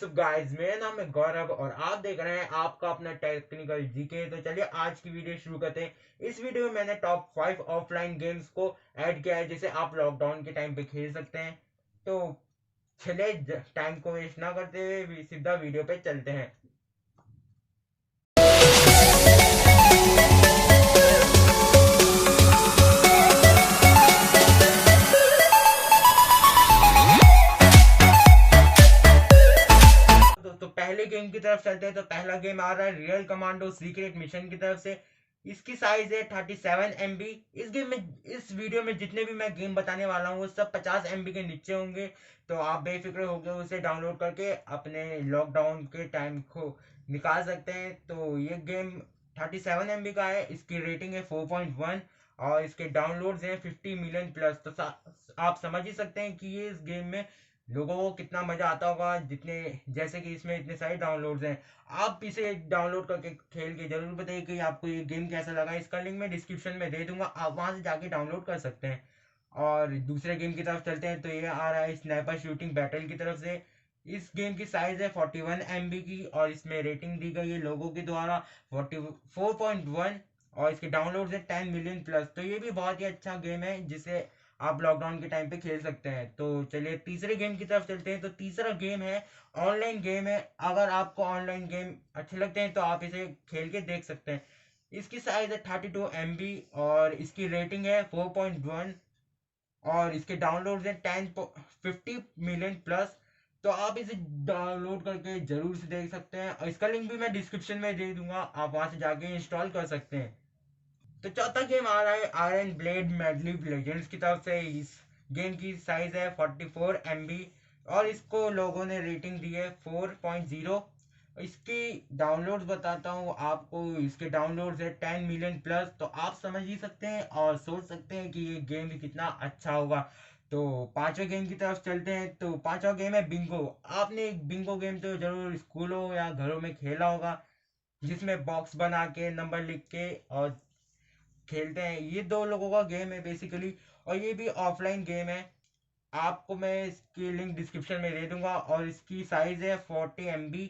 WhatsApp guys, मेरा नाम है गौरव और आप देख रहे हैं आपका अपना टेक्निकल जीके। तो चलिए आज की वीडियो शुरू करते हैं। इस वीडियो में मैंने टॉप 5 ऑफलाइन गेम्स को ऐड किया है जिसे आप लॉकडाउन के टाइम पे खेल सकते हैं। तो चलिए टाइम को वेस्ट ना करते हुए सीधा वीडियो पे चलते हैं। तो पहले गेम की तरफ चलते हैं। तो पहला गेम आ रहा है रियल कमांडो सीक्रेट मिशन की तरफ से। इसकी साइज है 37 MB। इस गेम में, इस वीडियो में जितने भी मैं गेम बताने वाला हूँ वो सब 50 MB के नीचे होंगे। तो आप बेफिक्र होकर उसे डाउनलोड करके अपने लॉकडाउन के टाइम को निकाल सकते हैं। तो ये गेम 37 MB का है। इसकी रेटिंग है 4.1 और इसके डाउनलोड्स हैं 50 मिलियन प्लस। तो आप समझ ही सकते हैं कि ये इस गेम में लोगों को कितना मजा आता होगा। जितने जैसे कि इसमें इतने सारे डाउनलोड्स हैं, आप इसे डाउनलोड करके खेल के जरूर बताइए कि आपको ये गेम कैसा लगा। इसका लिंक मैं डिस्क्रिप्शन में दे दूंगा, आप वहां से जाके डाउनलोड कर सकते हैं। और दूसरे गेम की तरफ चलते हैं। तो ये आ रहा है स्नाइपर शूटिंग बैटल की तरफ से। इस गेम की साइज है 41 MB की और इसमें रेटिंग दी गई है लोगों के द्वारा 44.1 और इसके डाउनलोड है 10 मिलियन प्लस। तो ये भी बहुत ही अच्छा गेम है जिसे आप लॉकडाउन के टाइम पे खेल सकते हैं। तो चलिए तीसरे गेम की तरफ चलते हैं। तो तीसरा गेम है ऑनलाइन गेम है। अगर आपको ऑनलाइन गेम अच्छे लगते हैं तो आप इसे खेल के देख सकते हैं। इसकी साइज है 32 MB और इसकी रेटिंग है 4.1 और इसके डाउनलोड है 50 मिलियन प्लस। तो आप इसे डाउनलोड करके जरूर से देख सकते हैं और इसका लिंक भी मैं डिस्क्रिप्शन में दे दूंगा, आप वहां से जाके इंस्टॉल कर सकते हैं। तो चौथा गेम आ रहा है आयरन ब्लेड मेडली लेजेंड्स की तरफ से। इस गेम की साइज है 44 MB और इसको लोगों ने रेटिंग दी है 4.0। इसकी डाउनलोड्स बताता हूँ आपको। इसके डाउनलोड्स है 10 मिलियन प्लस। तो आप समझ ही सकते हैं और सोच सकते हैं कि ये गेम भी कितना अच्छा होगा। तो पांचवें गेम की तरफ चलते हैं। तो पांचवा गेम है बिंगो। आपने बिंगो गेम तो जरूर स्कूलों या घरों में खेला होगा, जिसमें बॉक्स बना के नंबर लिख के और खेलते हैं। ये दो लोगों का गेम है बेसिकली और ये भी ऑफलाइन गेम है। आपको मैं इसकी लिंक डिस्क्रिप्शन में दे दूंगा और इसकी साइज है 40 MB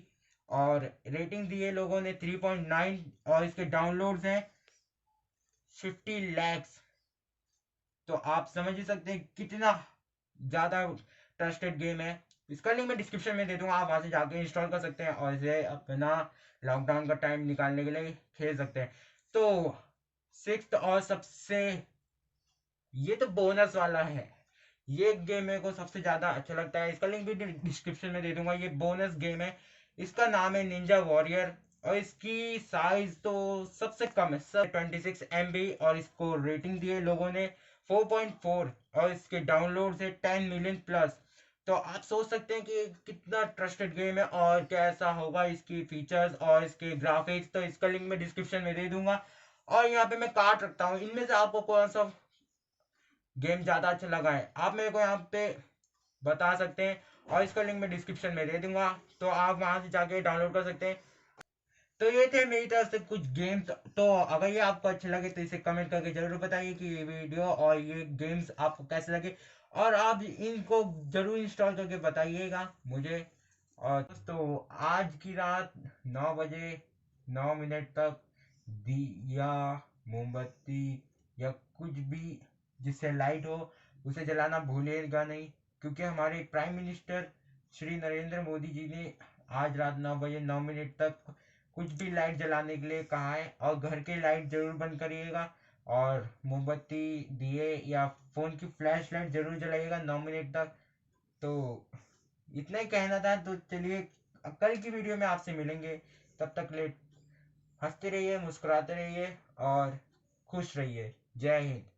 और रेटिंग दी है लोगों ने 3.9 और इसके डाउनलोड्स हैं 50 lakhs। तो आप समझ ही सकते हैं कितना ज़्यादा ट्रस्टेड गेम है। इसका लिंक मैं डिस्क्रिप्शन में दे दूंगा, आप वहां से जाके इंस्टॉल कर सकते हैं और इसे अपना लॉकडाउन का टाइम निकालने के लिए खेल सकते हैं। तो सिक्स्थ और सबसे, ये तो बोनस वाला है। ये गेम मेरे को सबसे ज्यादा अच्छा लगता है। इसका लिंक भी डिस्क्रिप्शन में दे दूंगा। ये बोनस गेम है। इसका नाम है निंजा वॉरियर और इसकी साइज तो सबसे कम है, सब 26 MB और इसको रेटिंग दी है लोगों ने 4.4 और इसके डाउनलोड है 10 मिलियन प्लस। तो आप सोच सकते हैं कि कितना ट्रस्टेड गेम है और कैसा होगा इसकी फीचर्स और इसके ग्राफिक्स। तो इसका लिंक मैं डिस्क्रिप्शन में दे दूंगा और यहाँ पे मैं कार्ड रखता हूँ। इनमें से आपको कौन सा गेम ज्यादा अच्छा लगा है आप मेरे को यहाँ पे बता सकते हैं और इसका लिंक मैं डिस्क्रिप्शन में दे दूंगा, तो आप वहां से जाके डाउनलोड कर सकते हैं। तो ये थे मेरी तरफ से कुछ गेम्स। तो अगर ये आपको अच्छे लगे तो इसे कमेंट करके जरूर बताइए कि ये वीडियो और ये गेम्स आपको कैसे लगे और आप इनको जरूर इंस्टॉल करके बताइएगा मुझे। और दोस्तों आज की रात 9 बजे 9 मिनट तक दिया, मोमबत्ती या कुछ भी जिससे लाइट हो उसे जलाना भूलिएगा नहीं, क्योंकि हमारे प्राइम मिनिस्टर श्री नरेंद्र मोदी जी ने आज रात 9 बजे 9 मिनट तक कुछ भी लाइट जलाने के लिए कहा है। और घर के लाइट जरूर बंद करिएगा और मोमबत्ती, दिए या फोन की फ्लैश लाइट जरूर जलाइएगा 9 मिनट तक। तो इतना ही कहना था। तो चलिए कल की वीडियो में आपसे मिलेंगे, तब तक ले हंसते रहिए, मुस्कुराते रहिए और खुश रहिए। जय हिंद।